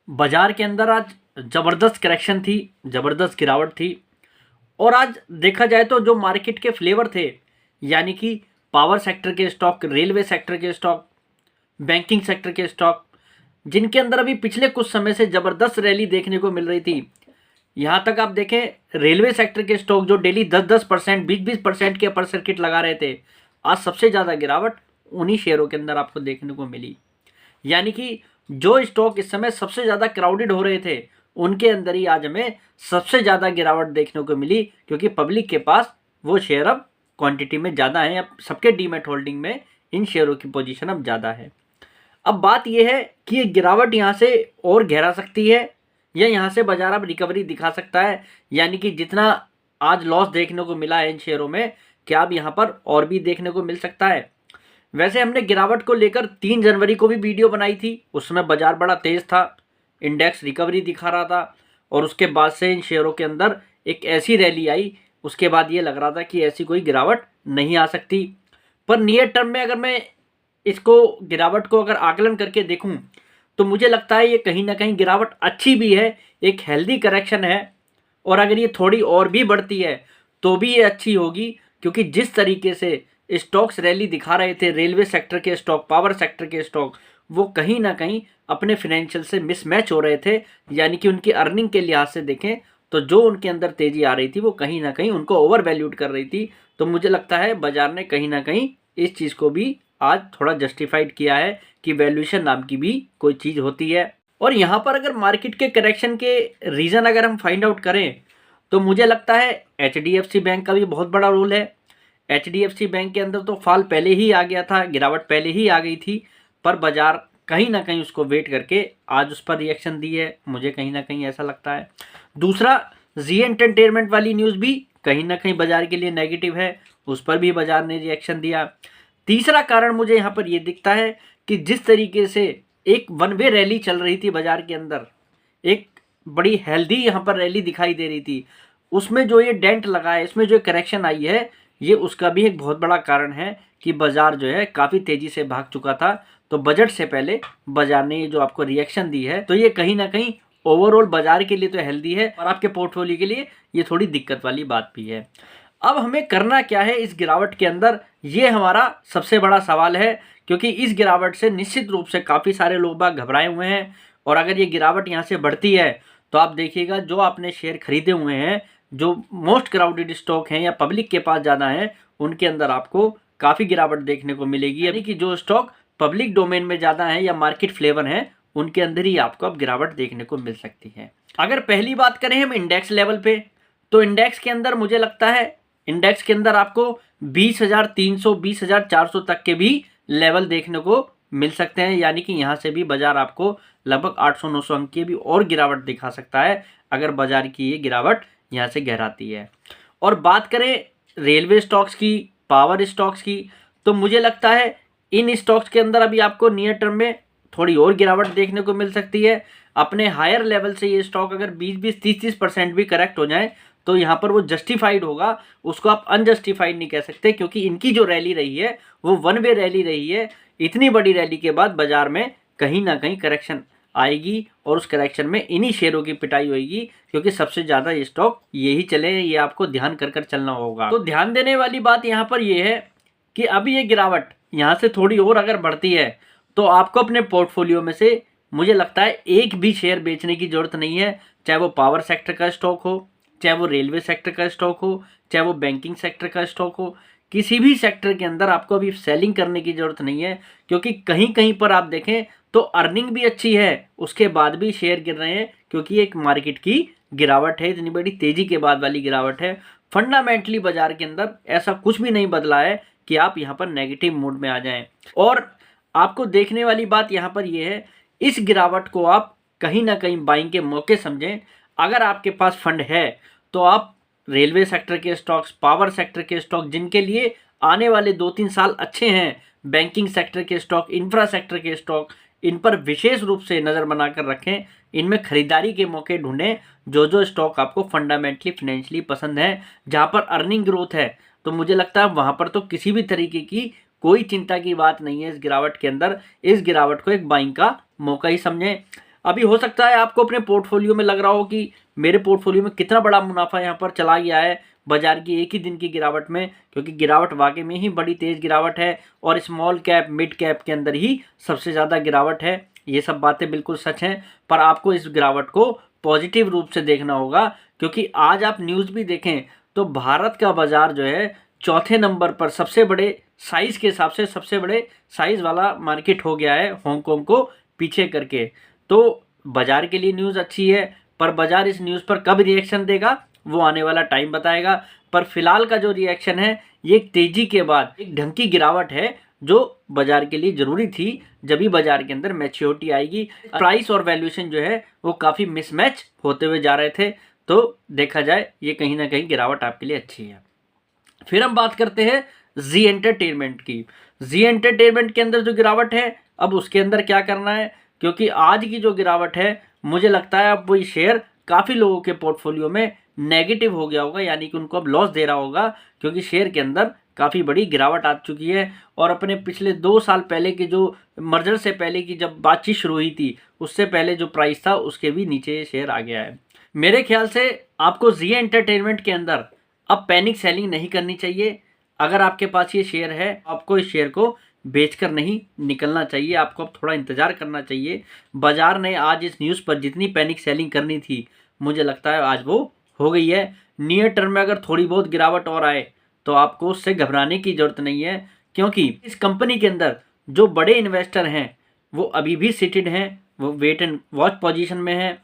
बाजार के अंदर आज ज़बरदस्त करेक्शन थी, ज़बरदस्त गिरावट थी। और आज देखा जाए तो जो मार्केट के फ्लेवर थे, यानी कि पावर सेक्टर के स्टॉक, रेलवे सेक्टर के स्टॉक, बैंकिंग सेक्टर के स्टॉक, जिनके अंदर अभी पिछले कुछ समय से ज़बरदस्त रैली देखने को मिल रही थी। यहाँ तक आप देखें, रेलवे सेक्टर के स्टॉक जो डेली 10-10%, 20-20% के अपर सर्किट लगा रहे थे, आज सबसे ज़्यादा गिरावट उन्हीं शेयरों के अंदर आपको देखने को मिली। यानी कि जो स्टॉक इस समय सबसे ज़्यादा क्राउडेड हो रहे थे, उनके अंदर ही आज हमें सबसे ज़्यादा गिरावट देखने को मिली, क्योंकि पब्लिक के पास वो शेयर अब क्वांटिटी में ज़्यादा है। अब सबके डीमैट होल्डिंग में इन शेयरों की पोजीशन अब ज़्यादा है। अब बात यह है कि ये गिरावट यहाँ से और गहरा सकती है या यहाँ से बाजार अब रिकवरी दिखा सकता है। यानी कि जितना आज लॉस देखने को मिला है इन शेयरों में, क्या अब यहाँ पर और भी देखने को मिल सकता है। वैसे हमने गिरावट को लेकर 3 जनवरी को भी वीडियो बनाई थी, उस समय बाजार बड़ा तेज था, इंडेक्स रिकवरी दिखा रहा था, और उसके बाद से इन शेयरों के अंदर एक ऐसी रैली आई, उसके बाद ये लग रहा था कि ऐसी कोई गिरावट नहीं आ सकती। पर नियर टर्म में अगर मैं इसको गिरावट को अगर आकलन करके देखूं, तो मुझे लगता है ये कहीं ना कहीं गिरावट अच्छी भी है, एक हेल्दी करेक्शन है। और अगर ये थोड़ी और भी बढ़ती है तो भी ये अच्छी होगी, क्योंकि जिस तरीके से स्टॉक्स रैली दिखा रहे थे, रेलवे सेक्टर के स्टॉक, पावर सेक्टर के स्टॉक, वो कहीं ना कहीं अपने फिनेंशियल से मिसमैच हो रहे थे। यानी कि उनकी अर्निंग के लिहाज से देखें तो जो उनके अंदर तेजी आ रही थी, वो कहीं ना कहीं उनको ओवर वैल्यूड कर रही थी। तो मुझे लगता है बाजार ने कहीं ना कहीं इस चीज़ को भी आज थोड़ा जस्टिफाइड किया है कि वैल्यूएशन नाम की भी कोई चीज़ होती है। और यहाँ पर अगर मार्केट के करेक्शन के रीज़न अगर हम फाइंड आउट करें, तो मुझे लगता है HDFC बैंक का भी बहुत बड़ा रोल है। HDFC बैंक के अंदर तो फॉल पहले ही आ गया था, गिरावट पहले ही आ गई थी, पर बाजार कहीं ना कहीं उसको वेट करके आज उस पर रिएक्शन दी है, मुझे कहीं ना कहीं ऐसा लगता है। दूसरा, जी एंटरटेनमेंट वाली न्यूज़ भी कहीं ना कहीं बाजार के लिए नेगेटिव है, उस पर भी बाजार ने रिएक्शन दिया। तीसरा कारण मुझे यहाँ पर यह दिखता है कि जिस तरीके से एक वन वे रैली चल रही थी बाजार के अंदर, एक बड़ी हेल्दी यहाँ पर रैली दिखाई दे रही थी, उसमें जो ये डेंट लगा है, इसमें जो करेक्शन आई है, ये उसका भी एक बहुत बड़ा कारण है कि बाजार जो है काफ़ी तेज़ी से भाग चुका था। तो बजट से पहले बाजार ने ये जो आपको रिएक्शन दी है, तो ये कहीं ना कहीं ओवरऑल बाजार के लिए तो हेल्दी है, और आपके पोर्टफोलियो के लिए ये थोड़ी दिक्कत वाली बात भी है। अब हमें करना क्या है इस गिरावट के अंदर, ये हमारा सबसे बड़ा सवाल है, क्योंकि इस गिरावट से निश्चित रूप से काफ़ी सारे लोग बाग घबराए हुए हैं। और अगर ये गिरावट यहाँ से बढ़ती है तो आप देखिएगा, जो आपने शेयर खरीदे हुए हैं, जो मोस्ट क्राउडेड स्टॉक हैं या पब्लिक के पास ज़्यादा है, उनके अंदर आपको काफ़ी गिरावट देखने को मिलेगी। यानी कि जो स्टॉक पब्लिक डोमेन में ज़्यादा है या मार्केट फ्लेवर हैं, उनके अंदर ही आपको अब गिरावट देखने को मिल सकती है। अगर पहली बात करें हम इंडेक्स लेवल पे, तो इंडेक्स के अंदर मुझे लगता है इंडेक्स के अंदर आपको 20,300, 20,400 तक के भी लेवल देखने को मिल सकते हैं। यानी कि यहाँ से भी बाजार आपको लगभग 800-900 अंक की भी और गिरावट दिखा सकता है, अगर बाजार की ये गिरावट यहाँ से गहराती है। और बात करें रेलवे स्टॉक्स की, पावर स्टॉक्स की, तो मुझे लगता है इन स्टॉक्स के अंदर अभी आपको नियर टर्म में थोड़ी और गिरावट देखने को मिल सकती है। अपने हायर लेवल से ये स्टॉक अगर 20-20, 30-30% भी करेक्ट हो जाए, तो यहाँ पर वो जस्टिफाइड होगा, उसको आप अनजस्टिफाइड नहीं कह सकते, क्योंकि इनकी जो रैली रही है वो वन वे रैली रही है। इतनी बड़ी रैली के बाद बाजार में कहीं ना कहीं करेक्शन आएगी, और उस करेक्शन में इन्हीं शेयरों की पिटाई होगी, क्योंकि सबसे ज़्यादा ये स्टॉक यही चले, ये आपको ध्यान कर कर चलना होगा। तो ध्यान देने वाली बात यहाँ पर ये है कि अभी ये गिरावट यहाँ से थोड़ी और अगर बढ़ती है, तो आपको अपने पोर्टफोलियो में से मुझे लगता है एक भी शेयर बेचने की ज़रूरत नहीं है, चाहे वो पावर सेक्टर का स्टॉक हो, चाहे वो रेलवे सेक्टर का स्टॉक हो, चाहे वो बैंकिंग सेक्टर का स्टॉक हो। किसी भी सेक्टर के अंदर आपको अभी सेलिंग करने की ज़रूरत नहीं है, क्योंकि कहीं कहीं पर आप देखें तो अर्निंग भी अच्छी है, उसके बाद भी शेयर गिर रहे हैं, क्योंकि एक मार्केट की गिरावट है, इतनी बड़ी तेज़ी के बाद वाली गिरावट है। फंडामेंटली बाजार के अंदर ऐसा कुछ भी नहीं बदला है कि आप यहाँ पर नेगेटिव मूड में आ जाएं। और आपको देखने वाली बात यहाँ पर यह है, इस गिरावट को आप कहीं ना कहीं बाइंग के मौके समझें। अगर आपके पास फंड है तो आप रेलवे सेक्टर के स्टॉक्स, पावर सेक्टर के स्टॉक, जिनके लिए आने वाले 2-3 साल अच्छे हैं, बैंकिंग सेक्टर के स्टॉक, इंफ्रा सेक्टर के स्टॉक, इन पर विशेष रूप से नज़र बनाकर रखें, इनमें खरीदारी के मौके ढूंढें। जो स्टॉक आपको फंडामेंटली फाइनेंशियली पसंद है, जहां पर अर्निंग ग्रोथ है, तो मुझे लगता है वहां पर तो किसी भी तरीके की कोई चिंता की बात नहीं है। इस गिरावट के अंदर इस गिरावट को एक बाइंग का मौका ही समझें। अभी हो सकता है आपको अपने पोर्टफोलियो में लग रहा हो कि मेरे पोर्टफोलियो में कितना बड़ा मुनाफा यहाँ पर चला गया है बाजार की एक ही दिन की गिरावट में, क्योंकि गिरावट वाकई में ही बड़ी तेज गिरावट है और स्मॉल कैप मिड कैप के अंदर ही सबसे ज़्यादा गिरावट है। ये सब बातें बिल्कुल सच हैं, पर आपको इस गिरावट को पॉजिटिव रूप से देखना होगा, क्योंकि आज आप न्यूज़ भी देखें तो भारत का बाजार जो है चौथे नंबर पर सबसे बड़े साइज के हिसाब से सबसे बड़े साइज वाला मार्केट हो गया है हांगकांग को पीछे करके। तो बाजार के लिए न्यूज़ अच्छी है, पर बाजार इस न्यूज़ पर कब रिएक्शन देगा वो आने वाला टाइम बताएगा। पर फिलहाल का जो रिएक्शन है ये एक तेजी के बाद एक ढंग की गिरावट है जो बाजार के लिए जरूरी थी। जब भी बाजार के अंदर मैच्योरिटी आएगी, प्राइस और वैल्यूएशन जो है वो काफ़ी मिसमैच होते हुए जा रहे थे, तो देखा जाए ये कहीं ना कहीं गिरावट आपके लिए अच्छी है। फिर हम बात करते हैं जी एंटरटेनमेंट की। जी एंटरटेनमेंट के अंदर जो गिरावट है, अब उसके अंदर क्या करना है, क्योंकि आज की जो गिरावट है मुझे लगता है अब वही शेयर काफ़ी लोगों के पोर्टफोलियो में नेगेटिव हो गया होगा, यानी कि उनको अब लॉस दे रहा होगा, क्योंकि शेयर के अंदर काफ़ी बड़ी गिरावट आ चुकी है। और अपने पिछले 2 साल पहले के जो मर्जर से पहले की जब बातचीत शुरू हुई थी उससे पहले जो प्राइस था उसके भी नीचे ये शेयर आ गया है। मेरे ख्याल से आपको जी एंटरटेनमेंट के अंदर अब पैनिक सेलिंग नहीं करनी चाहिए। अगर आपके पास ये शेयर है आपको इस शेयर को बेचकर नहीं निकलना चाहिए, आपको अब थोड़ा इंतज़ार करना चाहिए। बाजार ने आज इस न्यूज़ पर जितनी पैनिक सेलिंग करनी थी मुझे लगता है आज वो हो गई है। नियर टर्म में अगर थोड़ी बहुत गिरावट और आए तो आपको उससे घबराने की ज़रूरत नहीं है, क्योंकि इस कंपनी के अंदर जो बड़े इन्वेस्टर हैं वो अभी भी सिटेड हैं, वो वेट एंड वॉच पोजीशन में हैं।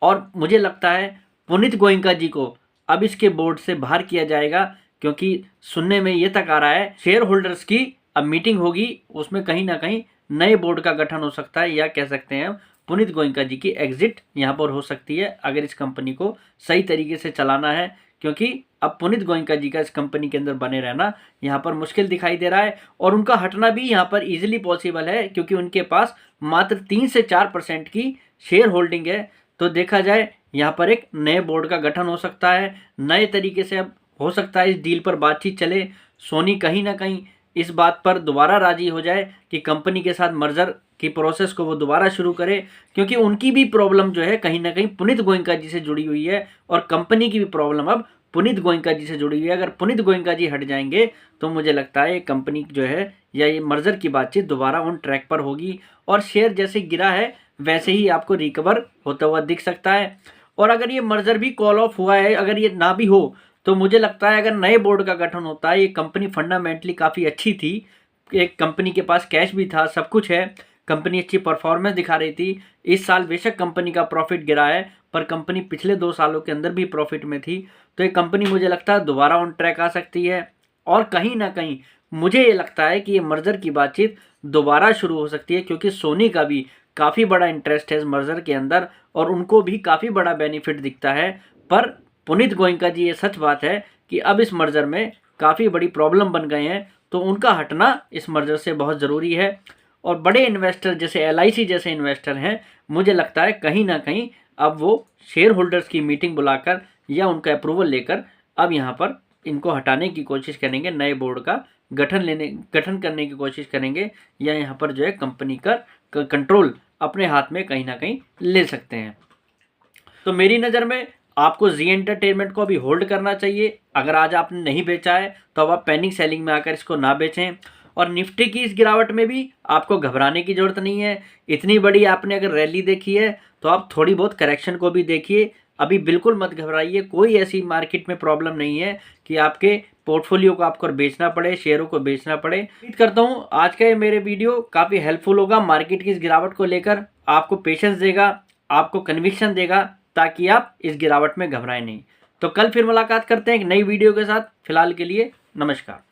और मुझे लगता है पुनीत गोयनका जी को अब इसके बोर्ड से बाहर किया जाएगा, क्योंकि सुनने में ये तक आ रहा है शेयर होल्डर्स की अब मीटिंग होगी, उसमें कहीं ना कहीं नए बोर्ड का गठन हो सकता है, या कह सकते हैं पुनीत गोयनका जी की एग्जिट यहाँ पर हो सकती है अगर इस कंपनी को सही तरीके से चलाना है। क्योंकि अब पुनीत गोयनका जी का इस कंपनी के अंदर बने रहना यहाँ पर मुश्किल दिखाई दे रहा है, और उनका हटना भी यहाँ पर इजीली पॉसिबल है, क्योंकि उनके पास मात्र 3 से 4% की शेयर होल्डिंग है। तो देखा जाए यहाँ पर एक नए बोर्ड का गठन हो सकता है, नए तरीके से अब हो सकता है इस डील पर बातचीत चले। सोनी कहीं ना कहीं इस बात पर दोबारा राजी हो जाए कि कंपनी के साथ मर्जर की प्रोसेस को वो दोबारा शुरू करे, क्योंकि उनकी भी प्रॉब्लम जो है कहीं ना कहीं पुनीत गोयनका जी से जुड़ी हुई है, और कंपनी की भी प्रॉब्लम अब पुनीत गोयनका जी से जुड़ी हुई है। अगर पुनीत गोयनका जी हट जाएंगे तो मुझे लगता है ये कंपनी जो है या ये मर्जर की बातचीत दोबारा उन ट्रैक पर होगी, और शेयर जैसे गिरा है वैसे ही आपको रिकवर होता हुआ दिख सकता है। और अगर ये मर्जर भी कॉल ऑफ हुआ है, अगर ये ना भी हो तो मुझे लगता है अगर नए बोर्ड का गठन होता है, ये कंपनी फंडामेंटली काफ़ी अच्छी थी, एक कंपनी के पास कैश भी था, सब कुछ है, कंपनी अच्छी परफॉर्मेंस दिखा रही थी। इस साल बेशक कंपनी का प्रॉफिट गिरा है, पर कंपनी पिछले 2 सालों के अंदर भी प्रॉफिट में थी। तो ये कंपनी मुझे लगता है दोबारा ऑन ट्रैक आ सकती है, और कहीं ना कहीं मुझे ये लगता है कि ये मर्जर की बातचीत दोबारा शुरू हो सकती है, क्योंकि सोनी का भी काफ़ी बड़ा इंटरेस्ट है इस मर्जर के अंदर, और उनको भी काफ़ी बड़ा बेनिफिट दिखता है। पर पुनीत गोयनका जी ये सच बात है कि अब इस मर्जर में काफ़ी बड़ी प्रॉब्लम बन गए हैं, तो उनका हटना इस मर्जर से बहुत ज़रूरी है। और बड़े इन्वेस्टर जैसे LIC जैसे इन्वेस्टर हैं, मुझे लगता है कहीं ना कहीं अब वो शेयर होल्डर्स की मीटिंग बुलाकर या उनका अप्रूवल लेकर अब यहाँ पर इनको हटाने की कोशिश करेंगे, नए बोर्ड का गठन करने की कोशिश करेंगे, या यहाँ पर जो है कंपनी का कंट्रोल अपने हाथ में कहीं ना कहीं ले सकते हैं। तो मेरी नज़र में आपको जी एंटरटेनमेंट को अभी होल्ड करना चाहिए। अगर आज आपने नहीं बेचा है तो अब आप पैनिक सेलिंग में आकर इसको ना बेचें। और निफ्टी की इस गिरावट में भी आपको घबराने की ज़रूरत नहीं है। इतनी बड़ी आपने अगर रैली देखी है तो आप थोड़ी बहुत करेक्शन को भी देखिए, अभी बिल्कुल मत घबराइए। कोई ऐसी मार्केट में प्रॉब्लम नहीं है कि आपके पोर्टफोलियो को आपको बेचना पड़े, शेयरों को बेचना पड़े। उम्मीद करता हूँ आज का ये मेरे वीडियो काफ़ी हेल्पफुल होगा, मार्केट की इस गिरावट को लेकर आपको पेशेंस देगा, आपको कन्विक्शन देगा, ताकि आप इस गिरावट में घबराएं नहीं। तो कल फिर मुलाकात करते हैं एक नई वीडियो के साथ। फिलहाल के लिए नमस्कार।